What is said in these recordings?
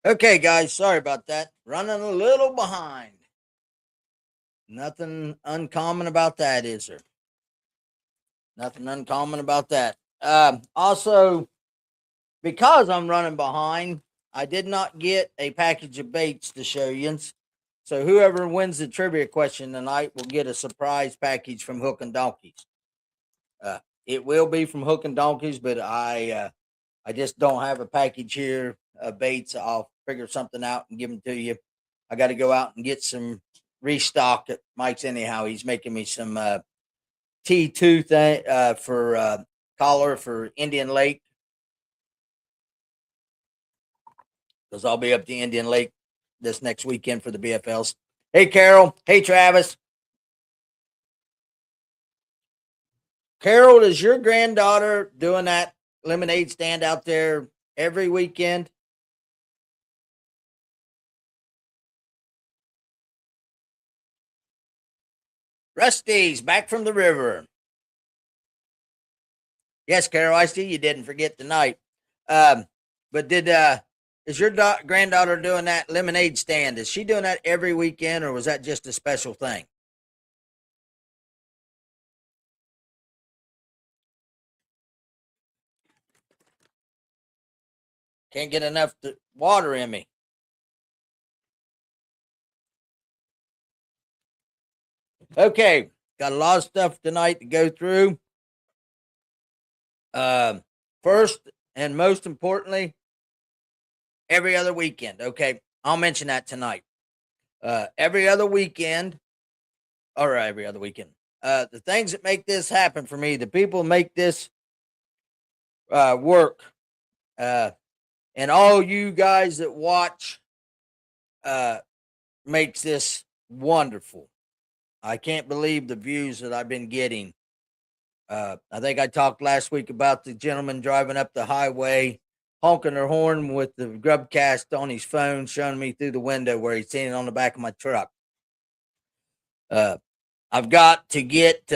Okay, guys, sorry about that. Running a little behind. Nothing uncommon about that, is there? Nothing uncommon about that. Also, because I'm running behind, I did not get a package of baits to show you. So whoever wins the trivia question tonight will get a surprise package from Hook and Donkeys. It will be from Hook and Donkeys, but I just don't have a package here of baits. I'll figure something out and give them to you. I got to go out and get some restock at Mike's anyhow. He's making me some T2 thing for collar for Indian Lake because I'll be up to Indian Lake this next weekend for the BFLs. Hey, Carol. Hey, Travis. Carol, is your granddaughter doing that lemonade stand out there every weekend? Rusty's back from the river. Yes, Carol, I see you didn't forget tonight. But is your granddaughter doing that lemonade stand? Is she doing that every weekend, or was that just a special thing? Can't get enough water in me. Okay, got a lot of stuff tonight to go through. First and most importantly, every other weekend. Okay, I'll mention that tonight. Every other weekend, or every other weekend. The things that make this happen for me, the people make this work, and all you guys that watch makes this wonderful. I can't believe the views that I've been getting. I think I talked last week about the gentleman driving up the highway, honking their horn with the Grub Cast on his phone, showing me through the window where he's seen it on the back of my truck. I've got to get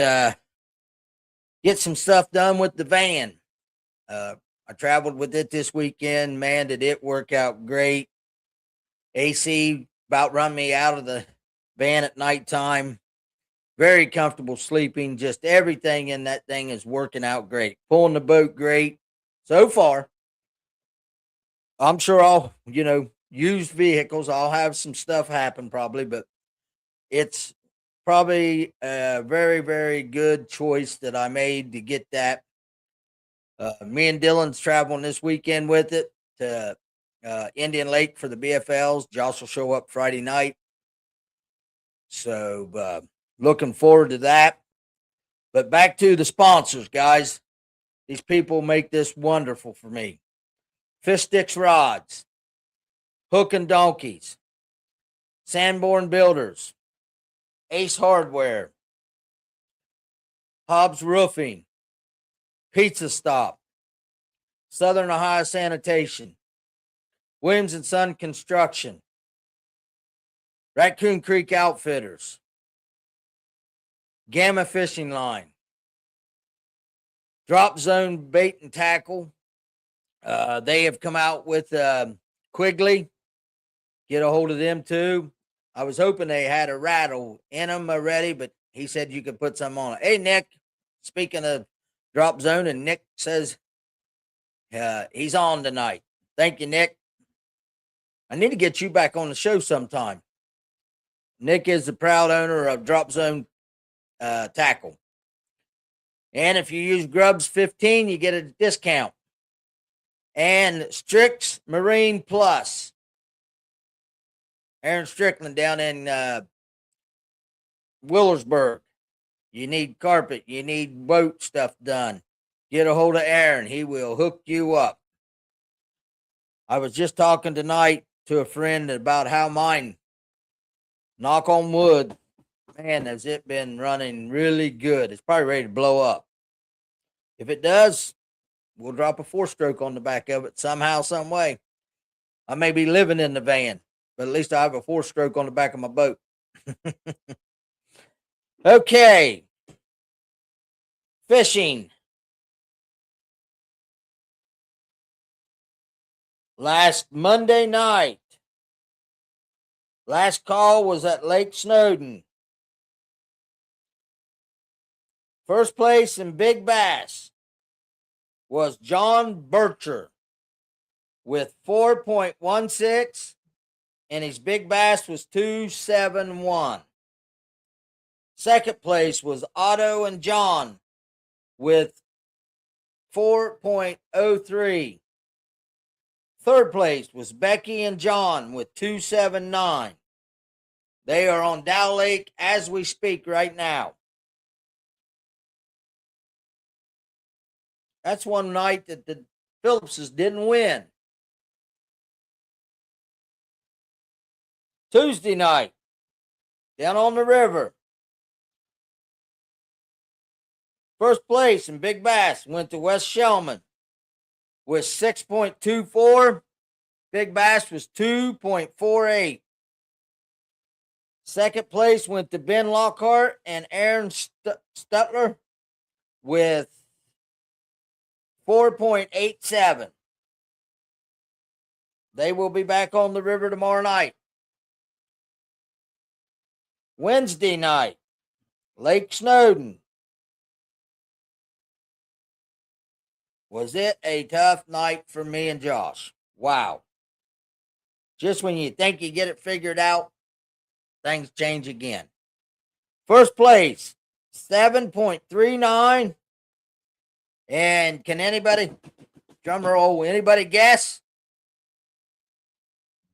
some stuff done with the van. I traveled with it this weekend. Man, did it work out great. AC about run me out of the van at nighttime. Very comfortable sleeping. Just everything in that thing is working out great. Pulling the boat great. So far, I'm sure I'll, used vehicles. I'll have some stuff happen probably, but it's probably a very, very good choice that I made to get that. Me and Dylan's traveling this weekend with it to Indian Lake for the BFLs. Josh will show up Friday night. So looking forward to that. But back to the sponsors, guys. These people make this wonderful for me. Fish Sticks Rods, Hook and Donkeys, Sanborn Builders, Ace Hardware, Hobbs Roofing, Pizza Stop, Southern Ohio Sanitation, Williams and Son Construction, Raccoon Creek Outfitters, Gamma Fishing Line, Drop Zone Bait and Tackle. They have come out with Quigley. Get a hold of them too. I was hoping they had a rattle in them already, but he said you could put some on it. Hey, Nick, speaking of Drop Zone, and Nick says he's on tonight. Thank you, Nick. I need to get you back on the show sometime. Nick is the proud owner of Drop Zone Tackle. And if you use Grubs 15, you get a discount. And Strix Marine Plus. Aaron Strickland down in Willersburg. You need carpet. You need boat stuff done. Get a hold of Aaron. He will hook you up. I was just talking tonight to a friend about how mine, knock on wood, man, has it been running really good. It's probably ready to blow up. If it does, we'll drop a 4-stroke on the back of it somehow, some way. I may be living in the van, but at least I have a 4-stroke on the back of my boat. Okay. Fishing. last Monday night. Last call was at Lake Snowden. First place in Big Bass was John Bircher with 4.16, and his Big Bass was 271. Second place was Otto and John with 4.03. Third place was Becky and John with 279. They are on Dow Lake as we speak right now. That's one night that the Phillipses didn't win. Tuesday night, down on the river. First place in Big Bass went to West Shellman with 6.24. Big Bass was 2.48. Second place went to Ben Lockhart and Aaron Stutler with 4.87. They will be back on the river tomorrow night. Wednesday night, Lake Snowden. Was it a tough night for me and Josh? Wow. Just when you think you get it figured out, things change again. First place, 7.39. And can anybody, drum roll, anybody guess?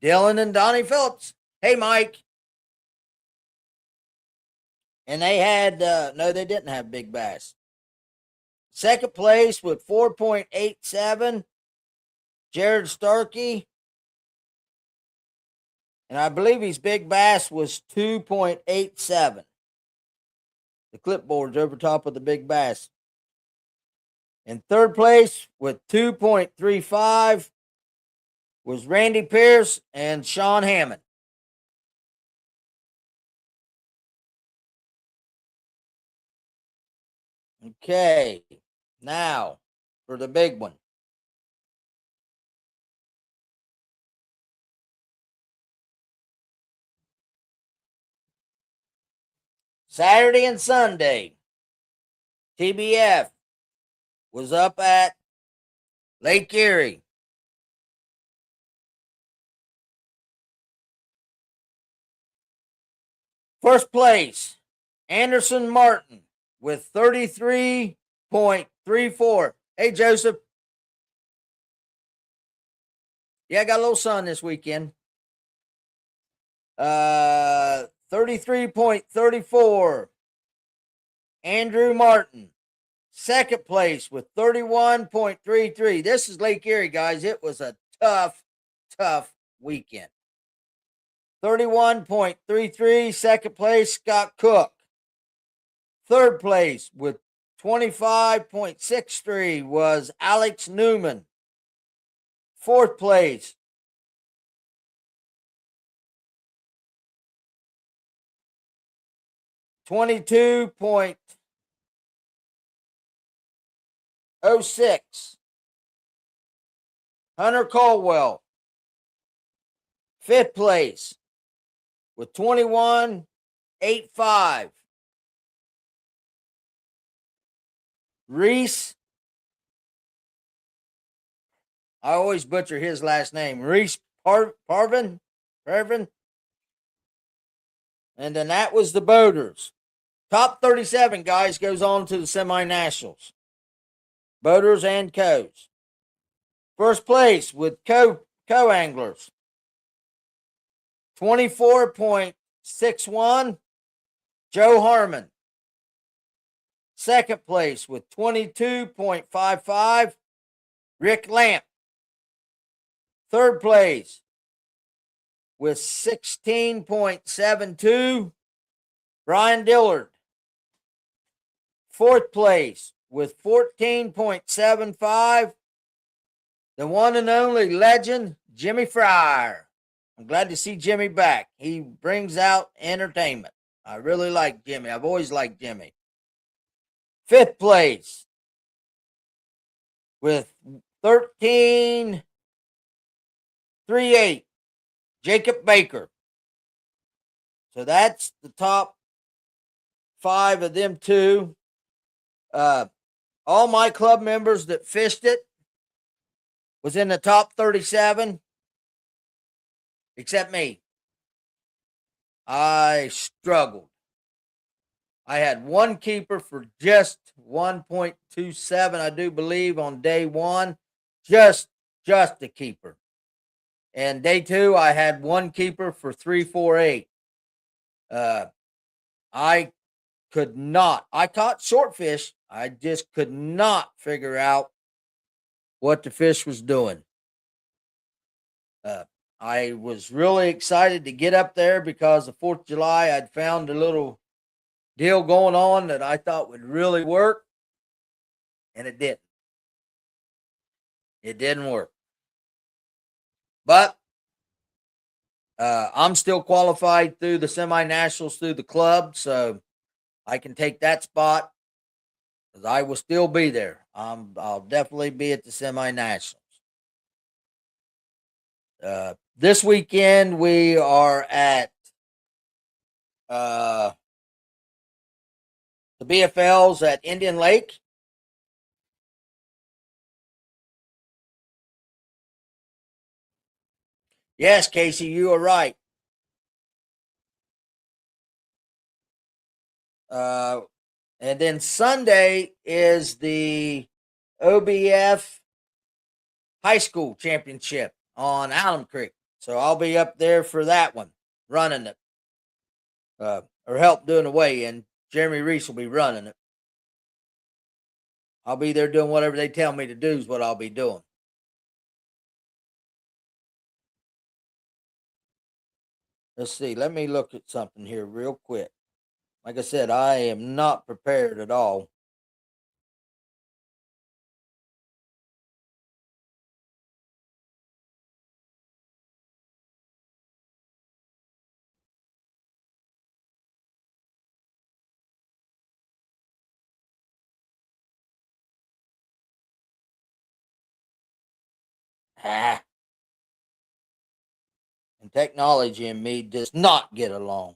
Dylan and Donnie Phillips. Hey, Mike. And they had, no, they didn't have Big Bass. Second place with 4.87, Jared Starkey. And I believe his Big Bass was 2.87. The clipboard's over top of the Big Bass. In third place with 2.35 was Randy Pierce and Sean Hammond. Okay, now for the big one. Saturday and Sunday, TBF was up at Lake Erie. First place, Anderson Martin with 33.34. Hey, Joseph. Yeah, I got a little sun this weekend. 33.34. Andrew Martin. Second place with 31.33. This is Lake Erie, guys. It was a tough weekend. 31.33. Second place, Scott Cook. Third place with 25.63 was Alex Newman. Fourth place, $22.06, Hunter Caldwell. Fifth place with 21.85, Reese. I always butcher his last name. Reese Parvin. And then that was the boaters. Top 37, guys, goes on to the semi-nationals. Boaters and co's. First place with co-anglers. 24.61, Joe Harmon. Second place with 22.55, Rick Lamp. Third place with 16.72, Brian Dillard. Fourth place with 14.75, the one and only legend, Jimmy Fryer. I'm glad to see Jimmy back. He brings out entertainment. I really like Jimmy. I've always liked Jimmy. Fifth place with 13 3-8, Jacob Baker. So that's the top 5 of them two. All my club members that fished it was in the top 37, except me. I struggled. I had one keeper for just 1.27, I do believe, on day one. Just a keeper. And day two, I had one keeper for 348. I could not. I caught shortfish. I just could not figure out what the fish was doing. I was really excited to get up there because the 4th of July, I'd found a little deal going on that I thought would really work, and it didn't. It didn't work. But I'm still qualified through the semi-nationals through the club, so I can take that spot because I will still be there. I'll definitely be at the semi-nationals. This weekend we are at the BFLs at Indian Lake. Yes, Casey, you are right. And then Sunday is the OBF High School Championship on Alum Creek. So I'll be up there for that one, running it. Or help doing the weigh-in. Jeremy Reese will be running it. I'll be there doing whatever they tell me to do is what I'll be doing. Let's see. Let me look at something here real quick. Like I said, I am not prepared at all. Ah. And technology and me does not get along.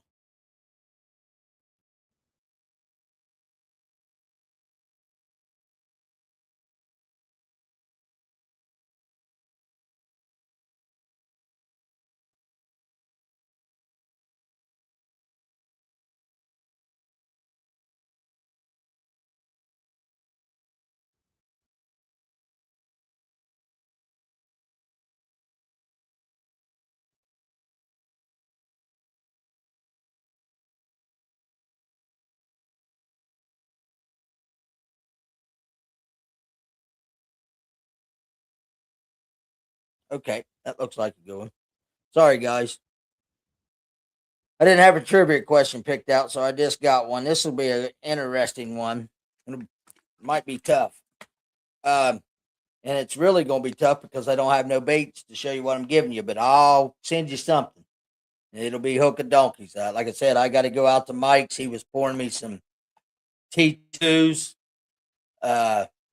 Okay, that looks like a good one. Sorry, guys. I didn't have a trivia question picked out, so I just got one. This will be an interesting one. It might be tough. And it's really going to be tough because I don't have no baits to show you what I'm giving you, but I'll send you something. It'll be hook and donkeys. Like I said, I got to go out to Mike's. He was pouring me some T2s.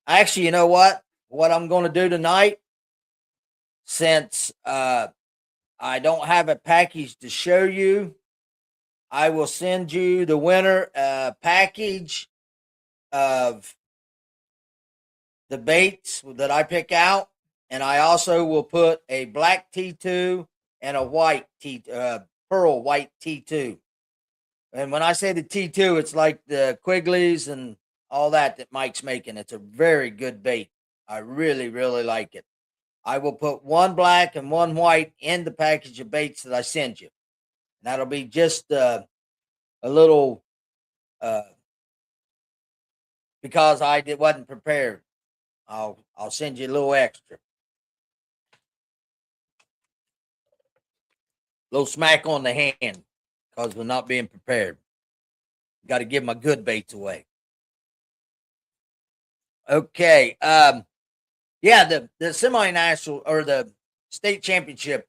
Actually, you know what? What I'm going to do tonight, since I don't have a package to show you, I will send you the winner package of the baits that I pick out, and I also will put a black T2 and a white pearl white T2. And when I say the T2, it's like the Quigley's and all that Mike's making. It's a very good bait. I really, really like it. I will put one black and one white in the package of baits that I send you. That'll be just a little because wasn't prepared. I'll send you a little extra. Little smack on the hand because we're not being prepared. Got to give my good baits away. Okay. Yeah, the semi-national or the state championship.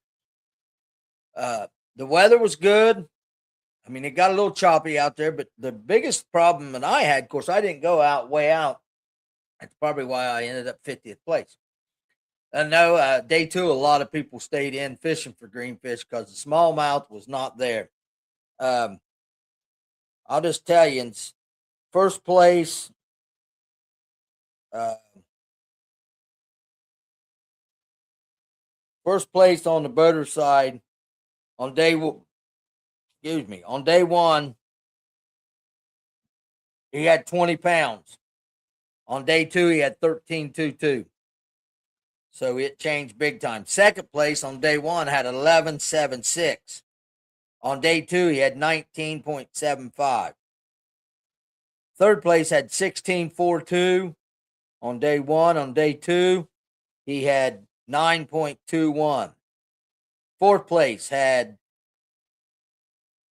The weather was good. I mean, it got a little choppy out there, but the biggest problem that I had, of course, I didn't go way out. That's probably why I ended up 50th place. No, day two, a lot of people stayed in fishing for greenfish because the smallmouth was not there. Um, I'll just tell you, in first place, uh, first place on the boater side on on day one, he had 20 pounds. On day two, he had 13.22. So it changed big time. Second place on day one had 11.76. On day two, he had 19.75. Third place had 16.42 on day one. On day two, he had 9.21. Fourth place had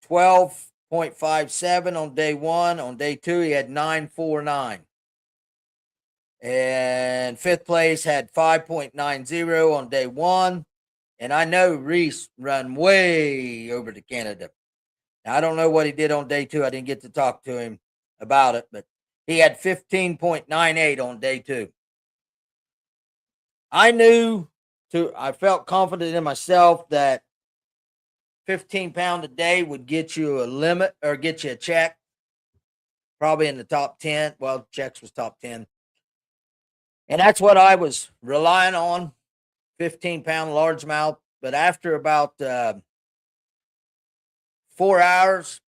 12.57 on day one. On day two, he had 9.49. And fifth place had 5.90 on day one. And I know Reese run way over to Canada. Now, I don't know what he did on day two. I didn't get to talk to him about it, but he had 15.98 on day two. I felt confident in myself that 15-pound a day would get you a limit or get you a check, probably in the top 10. Well, checks was top 10. And that's what I was relying on, 15-pound largemouth. But after about 4 hours,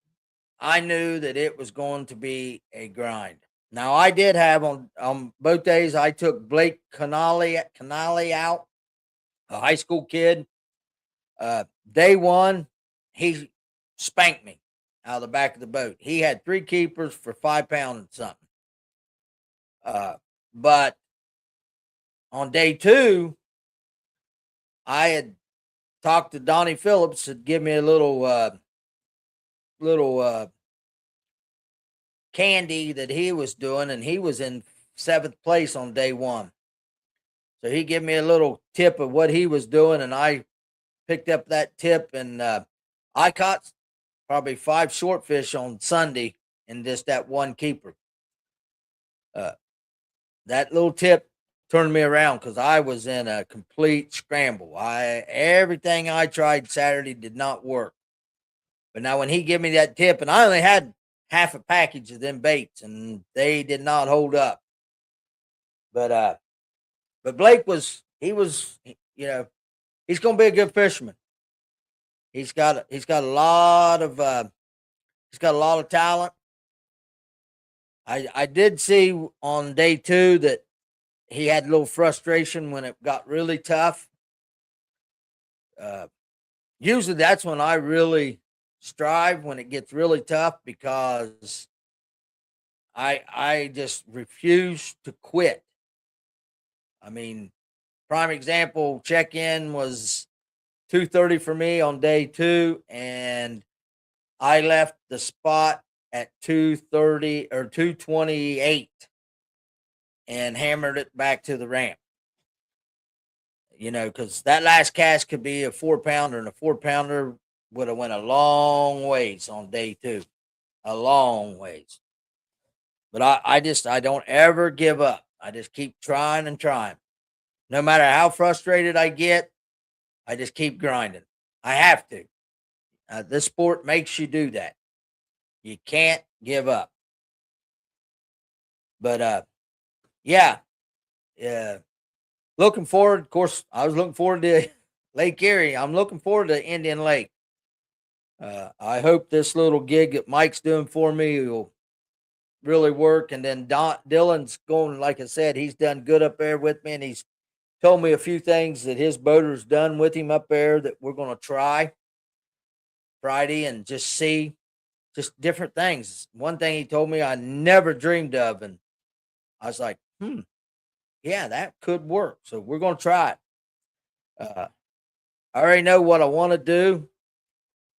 I knew that it was going to be a grind. Now, I did have on both days, I took Blake Canali out, a high school kid. Day one, he spanked me out of the back of the boat. He had 3 keepers for 5 pounds and something. But on day two, I had talked to Donnie Phillips to give me a little candy that he was doing, and he was in 7th place on day one. So he gave me a little tip of what he was doing, and I picked up that tip, and I caught probably 5 shortfish on Sunday in just that one keeper. That little tip turned me around because I was in a complete scramble. Everything I tried Saturday did not work. But now when he gave me that tip, and I only had half a package of them baits, and they did not hold up. But Blake was he's going to be a good fisherman. He's got a lot of talent. I did see on day two that he had a little frustration when it got really tough. Usually that's when I really strive, when it gets really tough, because I just refuse to quit. I mean, prime example, check-in was 2:30 for me on day two, and I left the spot at 2:30 or 2:28 and hammered it back to the ramp. Because that last cast could be a 4-pounder, and a 4-pounder would have went a long ways on day two, a long ways. But I don't ever give up. I just keep trying and trying. No matter how frustrated I get, I just keep grinding. I have to. This sport makes you do that. You can't give up. But yeah, looking forward. Of course, I was looking forward to Lake Erie. I'm looking forward to Indian Lake. I hope this little gig that Mike's doing for me will really work. And then Dylan's going, like I said, he's done good up there with me, and he's told me a few things that his boater's done with him up there that we're going to try Friday and just see just different things. One thing he told me I never dreamed of, and I was like, yeah, that could work. So we're going to try it. I already know what I want to do.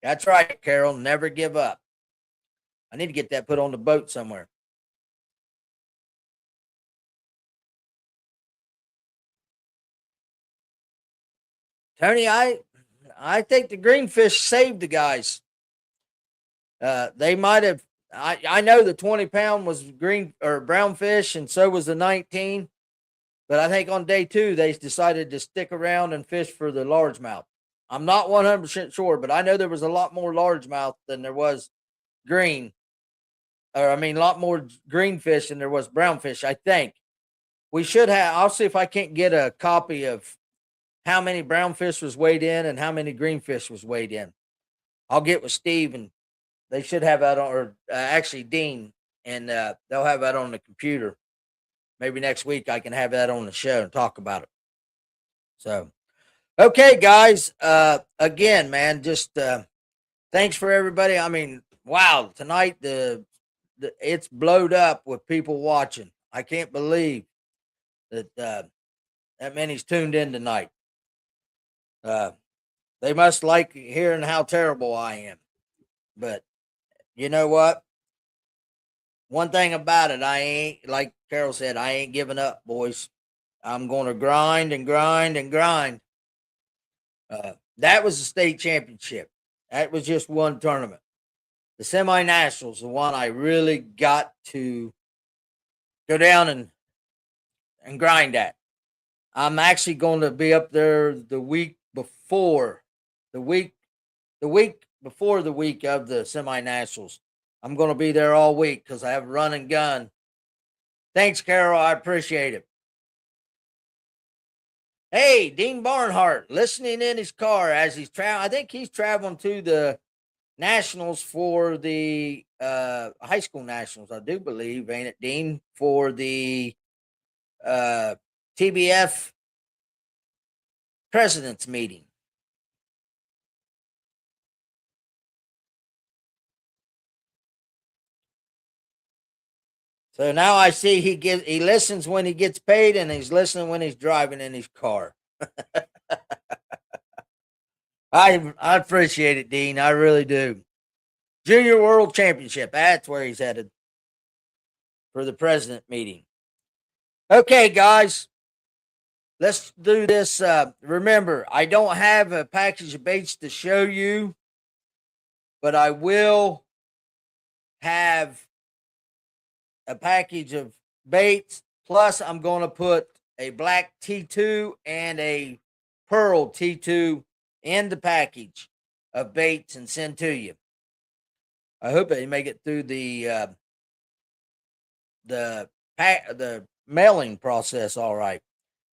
That's right, Carol. Never give up. I need to get that put on the boat somewhere. Tony, I think the greenfish saved the guys. They might have. I know the 20-pound was green or brown fish, and so was the 19. But I think on day 2, they decided to stick around and fish for the largemouth. I'm not 100% sure, but I know there was a lot more largemouth than there was green. Or, I mean, a lot more green fish than there was brown fish, I think. We should have, I'll see if I can't get a copy of how many brown fish was weighed in and how many green fish was weighed in. I'll get with Steve, and they should have that on, or actually Dean, and they'll have that on the computer. Maybe next week I can have that on the show and talk about it. So, okay, guys. Again, man, just thanks for everybody. I mean, wow, tonight it's blowed up with people watching. I can't believe that that many's tuned in tonight. They must like hearing how terrible I am. But you know what? One thing about it, I ain't, like Carol said, I ain't giving up, boys. I'm going to grind and grind and grind. That was the state championship. That was just one tournament. The semi-nationals, the one I really got to go down and grind at. I'm actually going to be up there the week before the week before the week of the semi-nationals. I'm going to be there all week because I have run and gun. Thanks, Carol. I appreciate it. Hey, Dean Barnhart, listening in his car as he's traveling. I think he's traveling to the nationals for the high school nationals, I do believe, ain't it, Dean? For the TBF president's meeting. So now I see he listens when he gets paid, and he's listening when he's driving in his car. I appreciate it, Dean. I really do. Junior World Championship. That's where he's headed for the president meeting. Okay, guys. Let's do this. Remember, I don't have a package of baits to show you, but I will have a package of baits. Plus, I'm going to put a black T2 and a pearl T2 in the package of baits and send to you. I hope they make it through the mailing process all right.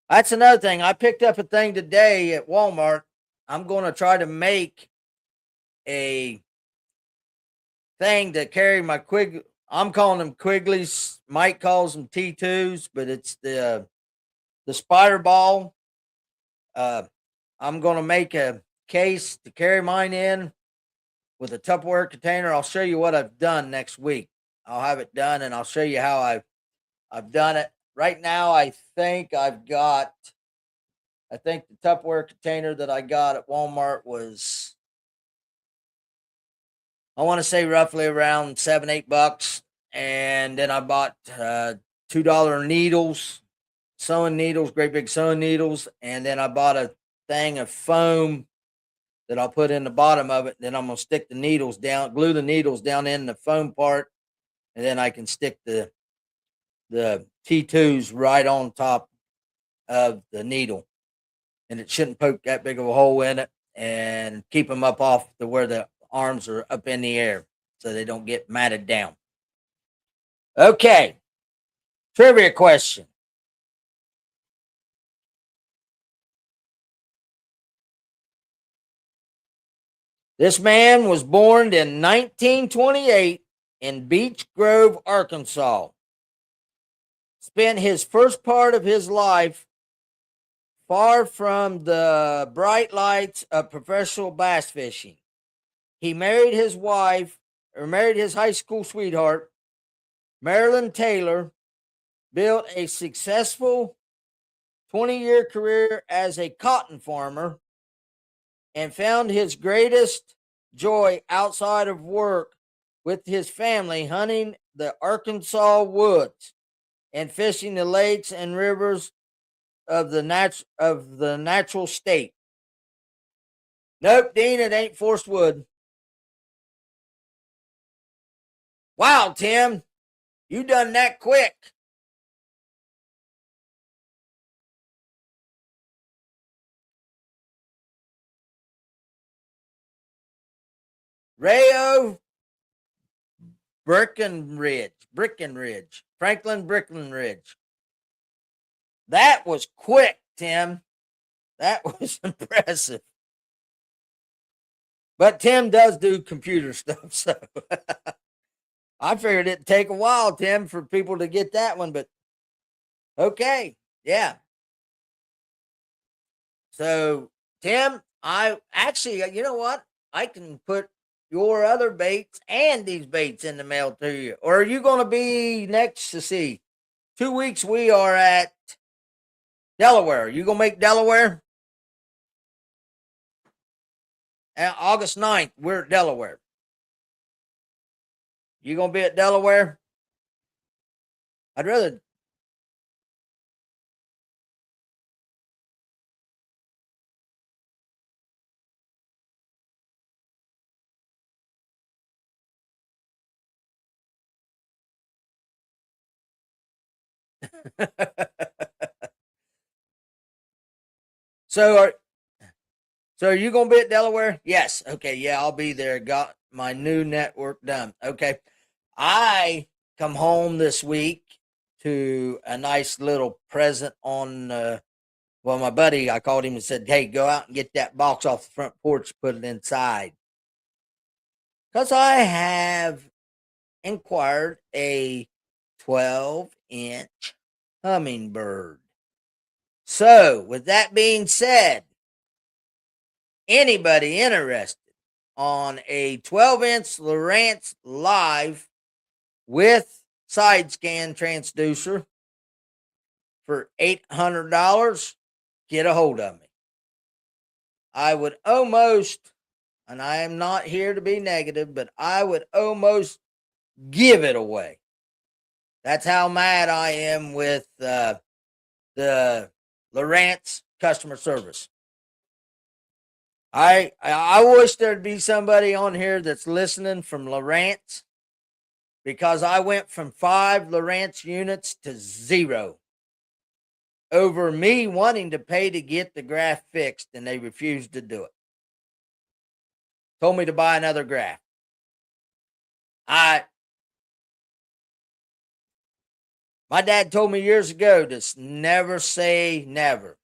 That's another thing. I picked up a thing today at Walmart. I'm going to try to make a thing to carry my I'm calling them Quigleys. Mike calls them T2s, but it's the spider ball. I'm going to make a case to carry mine in with a Tupperware container. I'll show you what I've done next week. I'll have it done, and I'll show you how I've done it. Right now, I think the Tupperware container that I got at Walmart was, I want to say, roughly around $7-8. And then I bought $2 needles, sewing needles, great big sewing needles. And then I bought a thing of foam that I'll put in the bottom of it. Then I'm going to stick the needles down, glue the needles down in the foam part. And then I can stick the T2s right on top of the needle. And it shouldn't poke that big of a hole in it, and keep them up off to where the arms are up in the air so they don't get matted down. Okay. Trivia question. This man was born in 1928 in Beech Grove, Arkansas. Spent his first part of his life far from the bright lights of professional bass fishing. He married his high school sweetheart, Marilyn Taylor, built a successful 20-year career as a cotton farmer, and found his greatest joy outside of work with his family hunting the Arkansas woods and fishing the lakes and rivers of the natural state. Nope, Dean, it ain't Forest Wood. Wow, Tim, you done that quick. Rayo Franklin Breckenridge. That was quick, Tim. That was impressive. But Tim does do computer stuff, so I figured it'd take a while, Tim, for people to get that one, but okay. Yeah. So, Tim, I actually, you know what? I can put your other baits and these baits in the mail to you. Or are you going to be next to see? 2 weeks we are at Delaware. You going to make Delaware? August 9th, we're at Delaware. You going to be at Delaware? I'd rather. so are so are you gonna be at Delaware? Yes. Okay. Yeah, I'll be there. Got my new network done. Okay. I come home this week to a nice little present on. Well, my buddy, I called him and said, "Hey, go out and get that box off the front porch, put it inside." Because I have inquired a 12-inch hummingbird. So, with that being said, anybody interested on a 12-inch Lowrance Live with side scan transducer for $800, get a hold of me. I would almost, and I am not here to be negative, but I would almost give it away. That's how mad I am with the Lowrance customer service. I wish there'd be somebody on here that's listening from Lowrance, because I went from 5 Lowrance units to 0 over me wanting to pay to get the graph fixed, and they refused to do it. Told me to buy another graph. My dad told me years ago to never say never.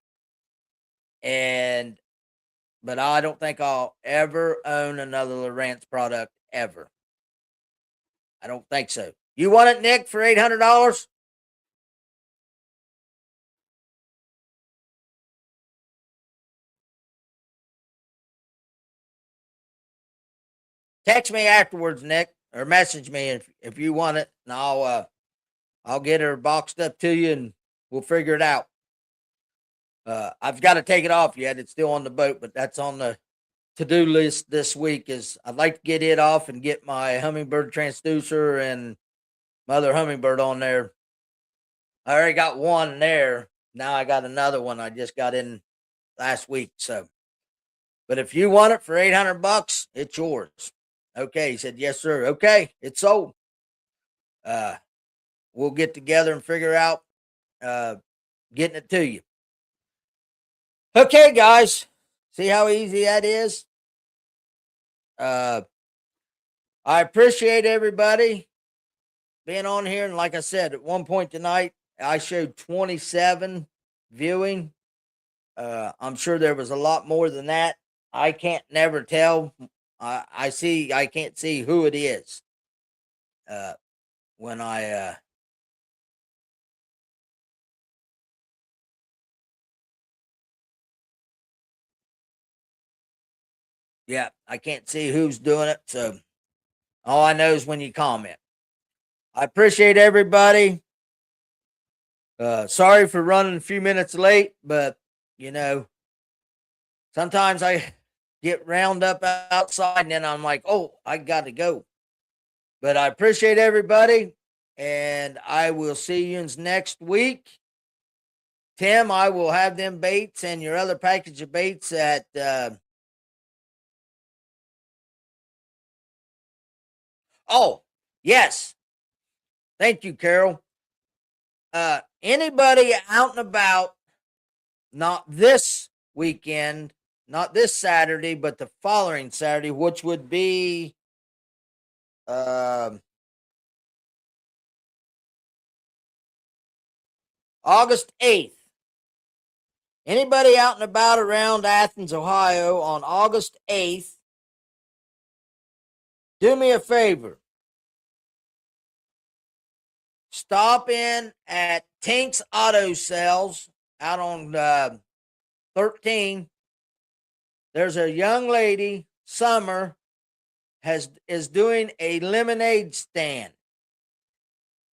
But I don't think I'll ever own another Lowrance product ever. I don't think so. You want it, Nick, for $800? Text me afterwards, Nick, or message me if you want it, and I'll get her boxed up to you, and we'll figure it out. I've got to take it off yet. It's still on the boat, but that's on the to-do list this week. Is I'd like to get it off and get my hummingbird transducer and my other hummingbird on there. I already got one there. Now I got another one I just got in last week. So, but if you want it for $800, it's yours. Okay, he said, yes, sir. Okay, it's sold. We'll get together and figure out getting it to you. Okay, guys. See how easy that is? I appreciate everybody being on here. And like I said, at one point tonight, I showed 27 viewing. I'm sure there was a lot more than that. I can't never tell. I can't see who it is. When I yeah, I can't see who's doing it. So all I know is when you comment. I appreciate everybody. Sorry for running a few minutes late, but sometimes I get round up outside and then I'm like, oh, I got to go. But I appreciate everybody, and I will see you next week. Tim, I will have them baits and your other package of baits at oh, yes. Thank you, Carol. Anybody out and about, not this weekend, not this Saturday, but the following Saturday, which would be August 8th. Anybody out and about around Athens, Ohio on August 8th, do me a favor. Stop in at Tink's Auto Sales out on 13. There's a young lady, Summer, is doing a lemonade stand.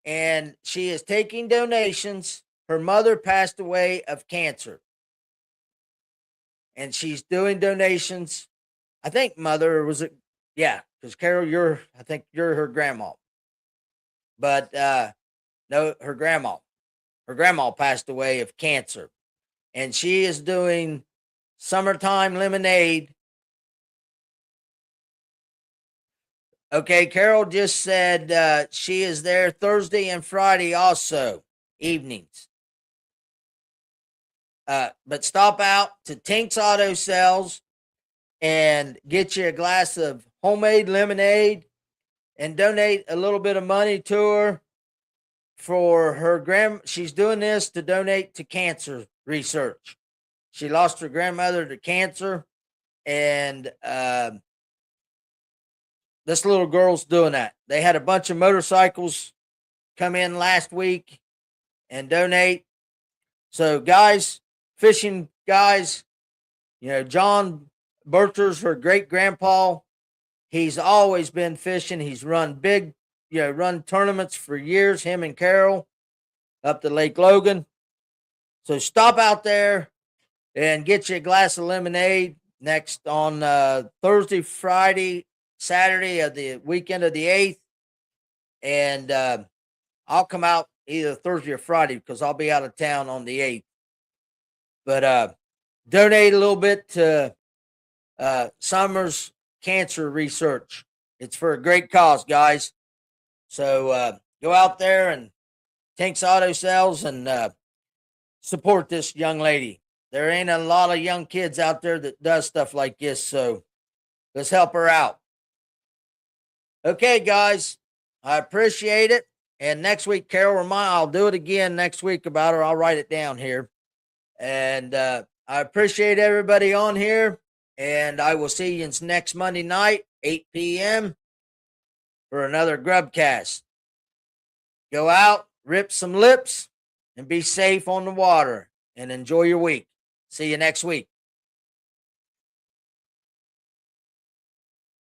And she is taking donations. Her mother passed away of cancer. And she's doing donations. I think mother was it? Yeah, because Carol, I think you're her grandma. But no, her grandma. Her grandma passed away of cancer. And she is doing summertime lemonade. Okay, Carol just said she is there Thursday and Friday also, evenings. But stop out to Tink's Auto Sales and get you a glass of homemade lemonade and donate a little bit of money to her for her she's doing this to donate to cancer research. She lost her grandmother to cancer, and this little girl's doing that. They had a bunch of motorcycles come in last week and donate. So guys, fishing guys, John Bircher's her great grandpa. He's always been fishing. He's run run tournaments for years, him and Carol, up to Lake Logan. So stop out there and get you a glass of lemonade next on Thursday, Friday, Saturday of the weekend of the 8th. And I'll come out either Thursday or Friday because I'll be out of town on the 8th. But donate a little bit to Summer's cancer research. It's for a great cause, guys. So go out there and Tink's Auto Sales and support this young lady. There ain't a lot of young kids out there that does stuff like this, so let's help her out. Okay, guys, I appreciate it. And next week, Carol, I'll do it again next week about her. I'll write it down here. And I appreciate everybody on here. And I will see you next Monday night, 8 p.m. for another Grub Cast. Go out, rip some lips, and be safe on the water. And enjoy your week. See you next week.